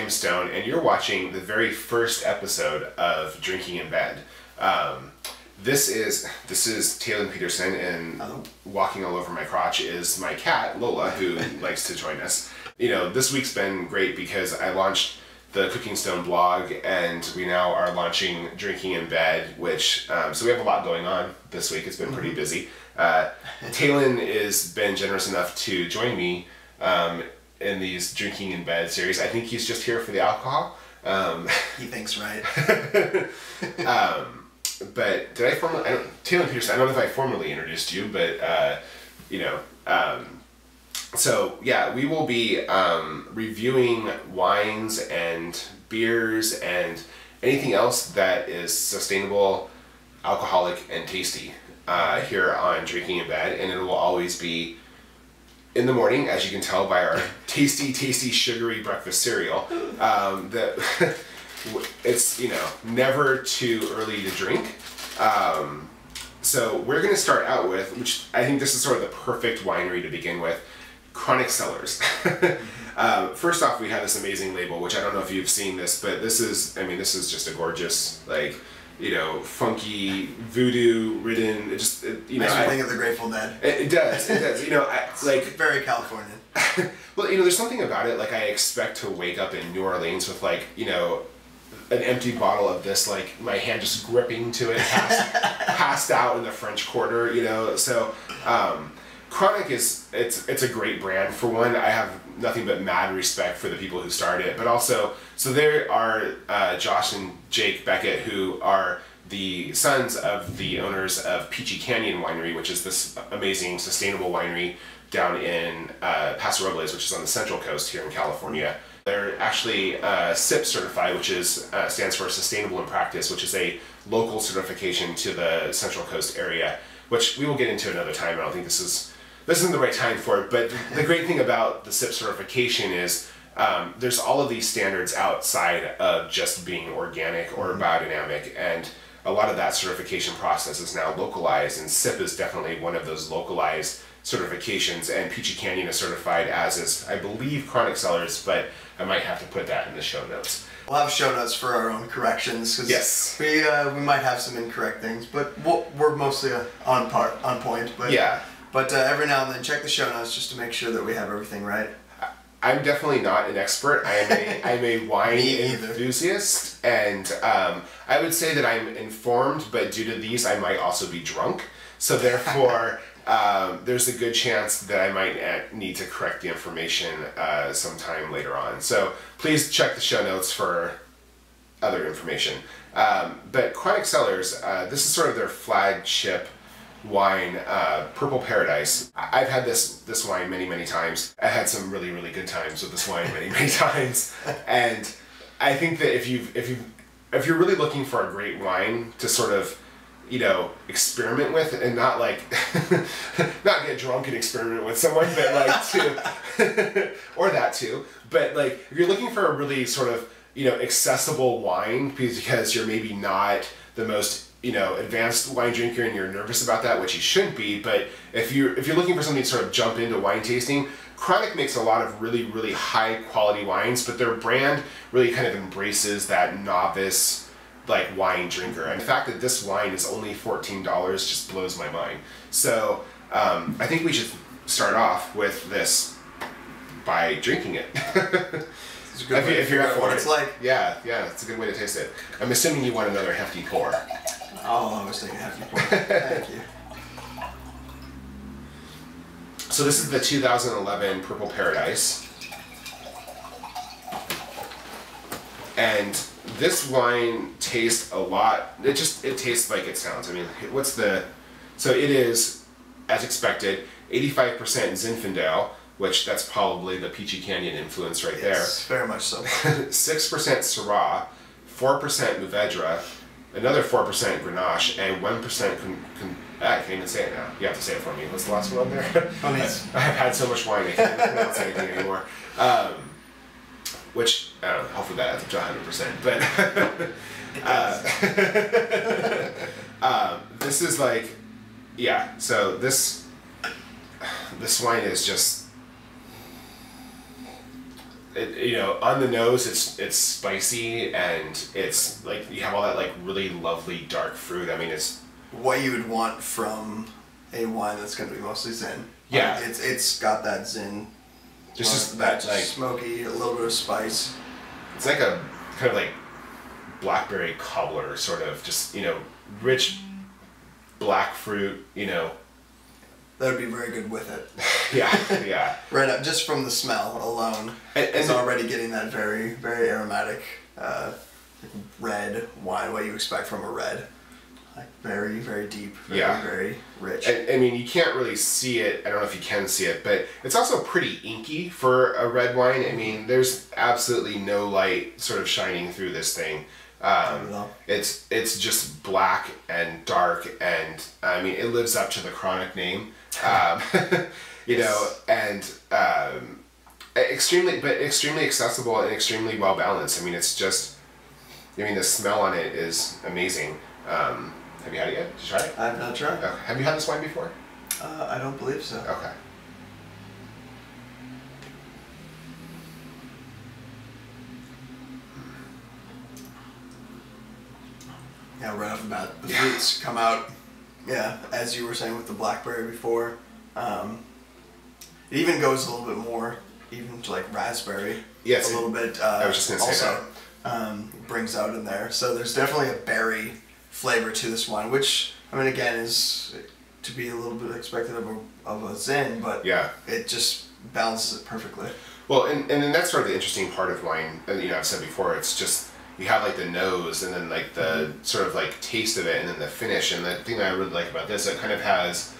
Stone, and you're watching the very first episode of Drinking in Bed. This is Taylen Peterson, and walking all over my crotch is my cat, Lola, who likes to join us. You know, this week's been great because I launched the Cooking Stone blog, and we now are launching Drinking in Bed, which, so we have a lot going on this week. It's been pretty busy. Taylen has been generous enough to join me in these Drinking in Bed series. I think he's just here for the alcohol. He thinks right. But did I formally, Taylen Peterson, I don't know if I formally introduced you, but, you know, so yeah, we will be reviewing wines and beers and anything else that is sustainable, alcoholic, and tasty here on Drinking in Bed, and it will always be in the morning, as you can tell by our tasty, sugary breakfast cereal. That it's, you know, never too early to drink. So we're going to start out with, which I think this is sort of the perfect winery to begin with, Chronic Cellars. First off, we have this amazing label, which I don't know if you've seen this, but this is, I mean, this is just a gorgeous, like, you know, funky, voodoo-ridden, you know. Makes me think of the Grateful Dead. It does, you know, like... Very Californian. Well, you know, there's something about it, like, I expect to wake up in New Orleans with, like, you know, an empty bottle of this, like, my hand just gripping to it, passed out in the French Quarter, you know, so... Chronic is, it's a great brand. For one, I have nothing but mad respect for the people who started it, but also, so there are Josh and Jake Beckett, who are the sons of the owners of Peachy Canyon Winery, which is this amazing sustainable winery down in Paso Robles, which is on the Central Coast here in California. They're actually SIP certified, which is stands for Sustainable in Practice, which is a local certification to the Central Coast area, which we will get into another time. I don't think this isn't the right time for it, but the great thing about the SIP certification is there's all of these standards outside of just being organic or biodynamic, and a lot of that certification process is now localized, and SIP is definitely one of those localized certifications, and Peachy Canyon is certified, as is, I believe, Chronic Cellars, but I might have to put that in the show notes. We'll have show notes for our own corrections, because yes, we might have some incorrect things, but we're mostly on point. But yeah. But every now and then, check the show notes just to make sure that we have everything right. I'm definitely not an expert. I'm a wine enthusiast, and I would say that I'm informed, but due to these, I might also be drunk. So therefore, there's a good chance that I might need to correct the information sometime later on. So please check the show notes for other information. But Chronic Cellars, this is sort of their flagship wine, Purple Paradise. I've had this wine many times. I had some really good times with this wine many times, and I think that if you're really looking for a great wine to sort of, you know, experiment with, and not like not get drunk and experiment with someone, but like to or that too, but like if you're looking for a really sort of, you know, accessible wine because you're maybe not the most, you know, advanced wine drinker and you're nervous about that, which you shouldn't be, but if you're looking for something to sort of jump into wine tasting, Chronic makes a lot of really high quality wines, but their brand really kind of embraces that novice, like, wine drinker. And the fact that this wine is only $14 just blows my mind. So I think we should start off with this by drinking it. It's a good way to figure out what it's like. Yeah, it's a good way to taste it. I'm assuming you want another hefty pour. I'll always take a hefty pour. Thank you. So this is the 2011 Purple Paradise. And this wine tastes a lot, it tastes like it sounds. I mean, so it is, as expected, 85% Zinfandel, which that's probably the Peachy Canyon influence right there. Yes, very much so. 6% Syrah, 4% Mourvedre, another 4% Grenache, and 1% I can't even say it now. You have to say it for me. What's the last one on there? I've had so much wine I can't pronounce anything anymore. Which, I don't know, hopefully that adds up to 100%. But this is like, yeah, so this wine is just, on the nose, it's spicy, and it's like you have all that like really lovely dark fruit. I mean, it's what you would want from a wine that's going to be mostly Zin. Yeah. It's got that Zin. Just that like smoky, a little bit of spice. It's like a kind of like blackberry cobbler, sort of just rich black fruit. That would be very good with it. Yeah. Right up, just from the smell alone, it's already getting that very, very aromatic red wine. What you expect from a red, like very, very deep, very rich. I mean, you can't really see it. I don't know if you can see it, but it's also pretty inky for a red wine. I mean, there's absolutely no light sort of shining through this thing. It's just black and dark, and I mean, it lives up to the chronic name. Extremely accessible and extremely well balanced. I mean, it's just, the smell on it is amazing. Have you had it yet? Did you try it? I've not tried. Okay. Have you had this wine before? I don't believe so. Okay. Yeah, right off the bat, the fruits come out. Yeah, as you were saying with the blackberry before, it even goes a little bit more, even to like raspberry. Yes, a little bit. I was just gonna say that. Brings out in there. So there's definitely a berry flavor to this wine, which I mean, again, is to be a little bit expected of a Zin, but it just balances it perfectly. Well, and then that's sort of the interesting part of wine. I've said before, it's just you have like the nose, and then like the sort of like taste of it, and then the finish. And the thing that I really like about this, it kind of has,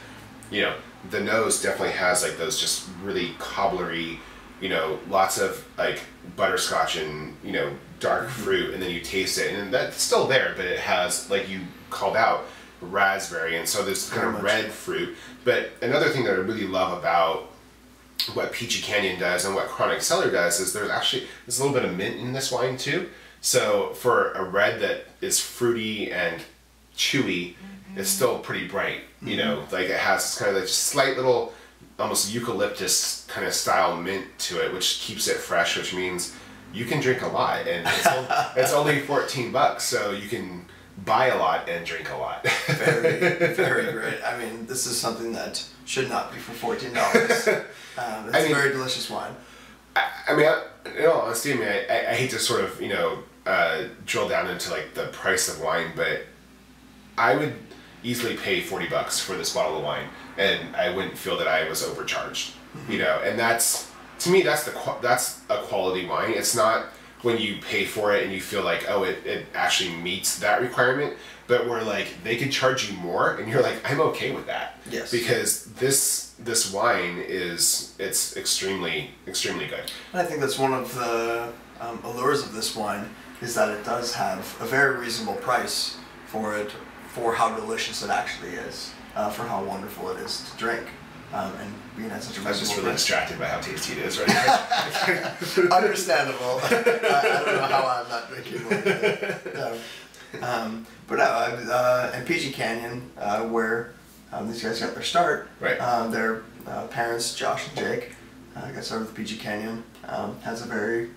the nose definitely has like those just really cobblery, lots of like butterscotch and dark fruit, and then you taste it, and that's still there, but it has, like you called out, raspberry, and so there's kind of red fruit. But another thing that I really love about what Peachy Canyon does and what Chronic Cellar does is there's a little bit of mint in this wine too. So for a red that is fruity and chewy, it's still pretty bright. Like it has this kind of like slight little, almost eucalyptus kind of style mint to it, which keeps it fresh, which means you can drink a lot, and it's only $14, so you can buy a lot and drink a lot. Very, very great. I mean, this is something that should not be for $14. It's a very delicious wine. I mean, in all honesty, I hate to sort of, drill down into like the price of wine, but I would easily pay $40 for this bottle of wine, and I wouldn't feel that I was overcharged, and that's, to me, that's a quality wine. It's not when you pay for it and you feel like, oh, it actually meets that requirement, but where like they could charge you more and you're like, I'm okay with that. Yes. Because this wine it's extremely, extremely good. And I think that's one of the allures of this wine, is that it does have a very reasonable price for how delicious it actually is, for how wonderful it is to drink. And being at such a reasonable I'm just really price. distracted by how tasty it is right now. Understandable. I don't know how I'm not drinking more. And Peachy Canyon, where these guys got their start, right. Their parents, Josh and Jake, got started with Peachy Canyon, has a very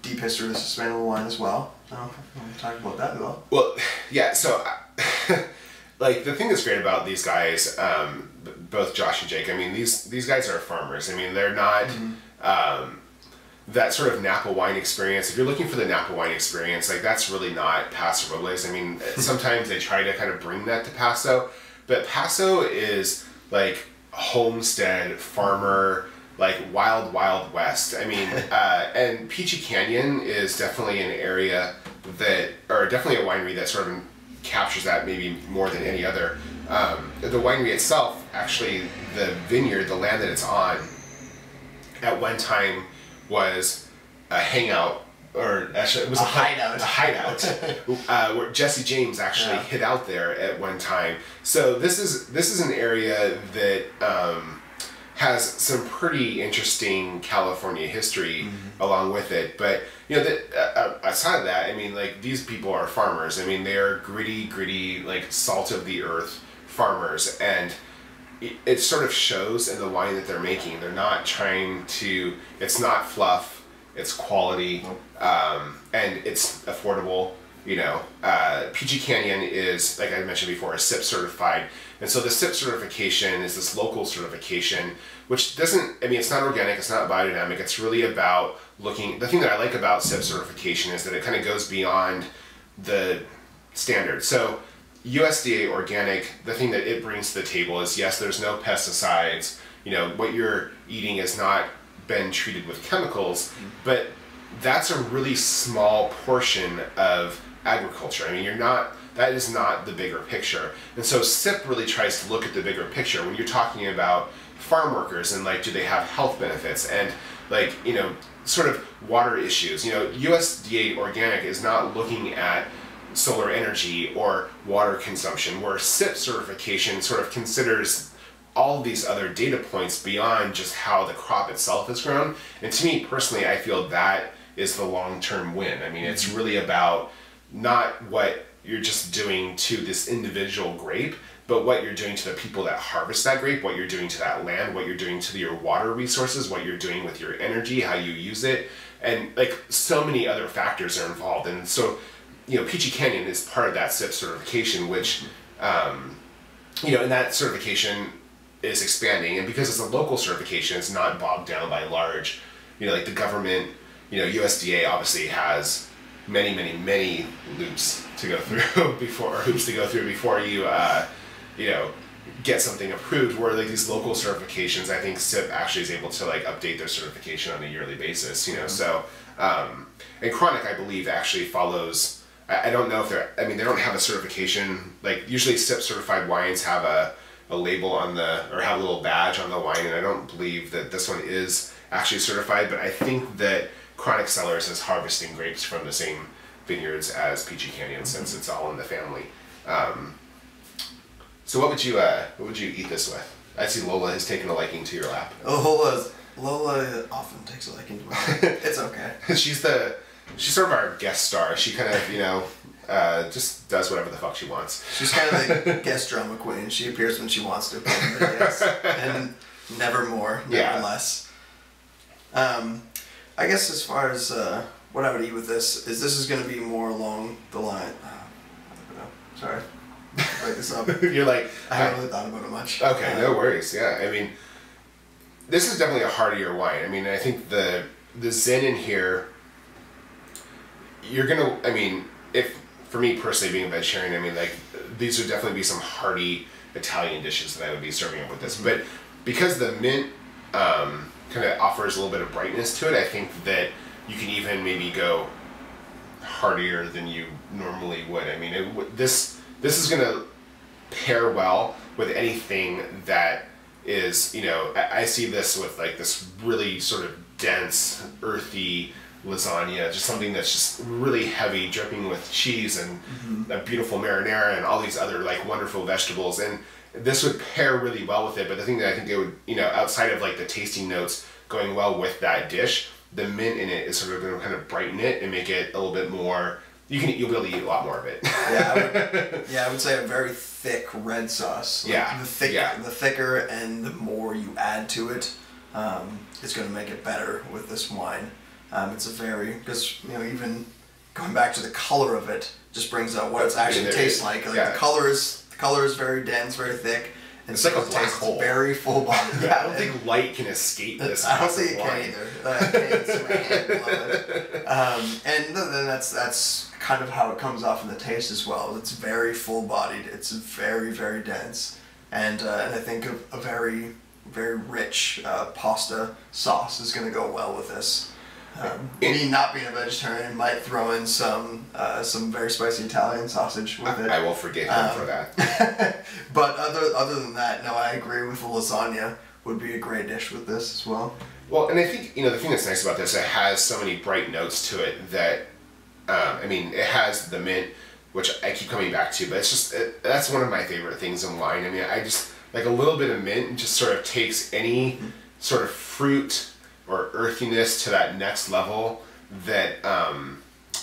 deep history of sustainable wine as well. We'll talk about that as well. Well, yeah, so like the thing that's great about these guys, both Josh and Jake, I mean, these guys are farmers. I mean, they're not that sort of Napa wine experience. If you're looking for the Napa wine experience, like that's really not Paso Robles. I mean, sometimes they try to kind of bring that to Paso, but Paso is like homestead, farmer, like wild, wild west. I mean, and Peachy Canyon is definitely an area or definitely a winery that sort of captures that maybe more than any other. The winery itself, actually, the vineyard, the land that it's on, at one time was a hangout, or actually it was a hideout. Where Jesse James actually hid out there at one time. So this is an area that has some pretty interesting California history along with it. But outside of that, I mean, like these people are farmers. I mean, they are gritty, like salt of the earth farmers, and it sort of shows in the wine that they're making. They're not trying to. It's not fluff. it's quality, and it's affordable. You know, PG Canyon is, like I mentioned before, a SIP certified. And so the SIP certification is this local certification, which doesn't, I mean, it's not organic, it's not biodynamic, it's really about looking, the thing that I like about SIP certification is that it kind of goes beyond the standard. So USDA organic, the thing that it brings to the table is, yes, there's no pesticides, you know, what you're eating has not been treated with chemicals, but that's a really small portion of agriculture. I mean, that is not the bigger picture. And so SIP really tries to look at the bigger picture when you're talking about farm workers and like, do they have health benefits and like, you know, sort of water issues. You know, USDA organic is not looking at solar energy or water consumption, where SIP certification sort of considers all these other data points beyond just how the crop itself is grown. And to me personally, I feel that is the long-term win. I mean, it's really about not what you're just doing to this individual grape, but what you're doing to the people that harvest that grape, what you're doing to that land, what you're doing to your water resources, what you're doing with your energy, how you use it, and like so many other factors are involved. And so, you know, PG Canyon is part of that SIP certification, which, you know, and that certification is expanding, and because it's a local certification, it's not bogged down by large, you know, like the government, you know, USDA obviously has many loops to go through before you you know, get something approved, where like these local certifications, I think SIP actually is able to like update their certification on a yearly basis, you know. So and Chronic, I believe, actually follows, I don't know if they don't have a certification, like usually SIP certified wines have a label on or have a little badge on the wine, and I don't believe that this one is actually certified, but I think that Chronic Cellars is harvesting grapes from the same vineyards as Peachy Canyon, since it's all in the family. So what would you eat this with? I see Lola has taken a liking to your lap. Oh, Lola often takes a liking to my lap. It's okay. She's sort of our guest star. She kind of, you know, just does whatever the fuck she wants. She's kind of the guest drama queen. She appears when she wants to, and never more, never less. I guess as far as what I would eat with this is going to be more along the line. I don't know. Sorry. Write this up. You're like, I haven't really thought about it much. Okay, no worries. Yeah, I mean, this is definitely a heartier wine. I mean, I think the Zen in here, you're gonna. I mean, if for me personally being a vegetarian, I mean, like these would definitely be some hearty Italian dishes that I would be serving up with this. But because the mint kind of offers a little bit of brightness to it, I think that you can even maybe go heartier than you normally would. I mean, this is going to pair well with anything that is, you know, I see this with like this really sort of dense, earthy lasagna, just something that's just really heavy, dripping with cheese and a beautiful marinara and all these other like wonderful vegetables. And this would pair really well with it. But the thing that I think it would, you know, outside of like the tasting notes going well with that dish, the mint in it is sort of going to kind of brighten it and make it a little bit more, you'll be able to eat a lot more of it. I would say a very thick red sauce. Like the thicker and the more you add to it, it's going to make it better with this wine. It's a very, because, you know, even going back to the color of it just brings out what it actually tastes like. The color is very dense, very thick. And it's like a black hole. Very full bodied. I don't think light can escape this. I don't think it can either. I can't see my hand below it. And then that's kind of how it comes off in the taste as well. It's very full bodied. It's very, very dense. And I think a very, very rich pasta sauce is going to go well with this. Me not being a vegetarian might throw in some very spicy Italian sausage with it. I will forgive him for that. But other than that, no, I agree with the lasagna would be a great dish with this as well. Well, and I think, you know, the thing that's nice about this, it has so many bright notes to it that, I mean, it has the mint, which I keep coming back to, but it's just, that's one of my favorite things in wine. I mean, I just, like a little bit of mint just sort of takes any sort of fruit or earthiness to that next level that, I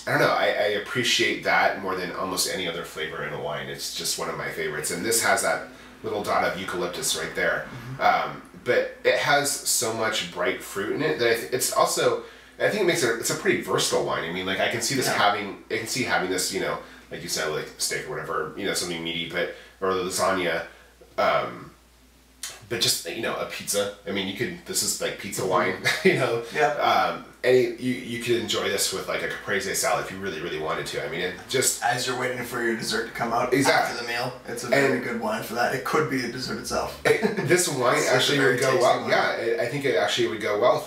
don't know, I appreciate that more than almost any other flavor in a wine. It's just one of my favorites. And this has that little dot of eucalyptus right there. But it has so much bright fruit in it that it's also, I think it makes it's a pretty versatile wine. I mean, like I can see this having this, you know, like you said, like steak or whatever, you know, something meaty, or lasagna, but just, you know, a pizza. I mean, this is like pizza wine, you know. Yeah. You could enjoy this with like a caprese salad if you really, really wanted to. I mean, it just... As you're waiting for your dessert to come out exactly. after the meal, it's a very good wine for that. It could be a dessert itself. This wine actually would go well. Wine. Yeah, I think it actually would go well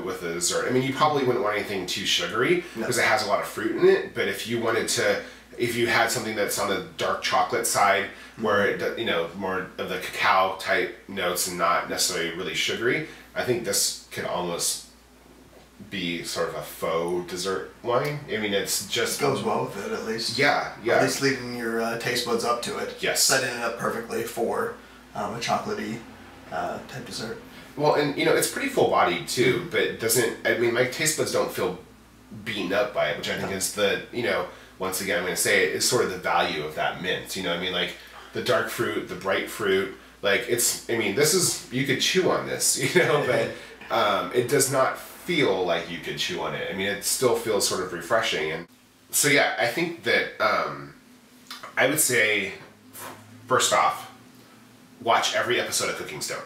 with the dessert. I mean, you probably wouldn't want anything too sugary because it has a lot of fruit in it. But if you had something that's on the dark chocolate side, where it, you know, more of the cacao type notes and not necessarily really sugary, I think this could almost be sort of a faux dessert wine. I mean, it's just... It goes well with it, at least. Yeah. At least leading your taste buds up to it. Yes. Setting it up perfectly for a chocolatey type dessert. Well, and, you know, it's pretty full-bodied, too, but it doesn't... I mean, my taste buds don't feel beaten up by it, which I think is the, you know, once again, I'm going to say it, is sort of the value of that mint. You know what I mean? Like, the dark fruit, the bright fruit, like, it's... I mean, this is... You could chew on this, you know, but it does not feel like you could chew on it. I mean, it still feels sort of refreshing. And so yeah, I think that I would say, first off, watch every episode of Cooking Stone.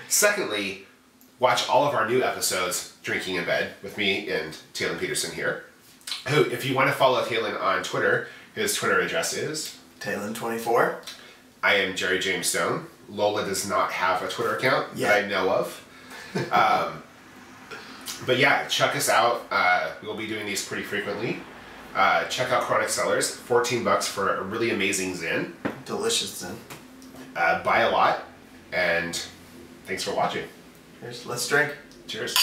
Secondly, watch all of our new episodes, Drinking in Bed, with me and Taylen Peterson here. Who, if you want to follow Taylen on Twitter, his Twitter address is Taylen24. I am Jerry James Stone. Lola does not have a Twitter account that I know of. But yeah, check us out. We'll be doing these pretty frequently. Check out Chronic Cellars. $14 for a really amazing Zin. Delicious Zin. Buy a lot, and thanks for watching. Cheers. Let's drink. Cheers.